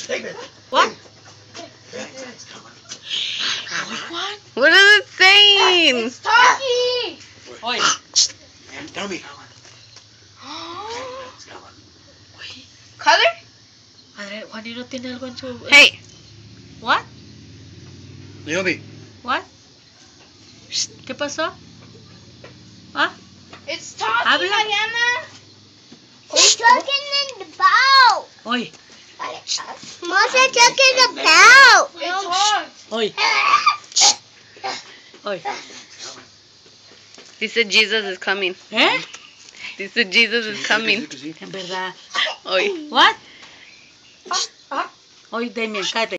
David. What? What is it saying? It's talking. Oi. Tell me. Color? Madre, Juanito tiene algo en su... Hey. What? Naomi. What? ¿Qué pasó? ¿Ah? It's talking, Habla. Mariana. It's talking in the boat. Oye, Mom's talking in the boat. It talks. oye, oye. He said Jesus is coming. ¿Eh? He said Jesus is coming. En verdad. Oy. What? Oye, Damien, cállate.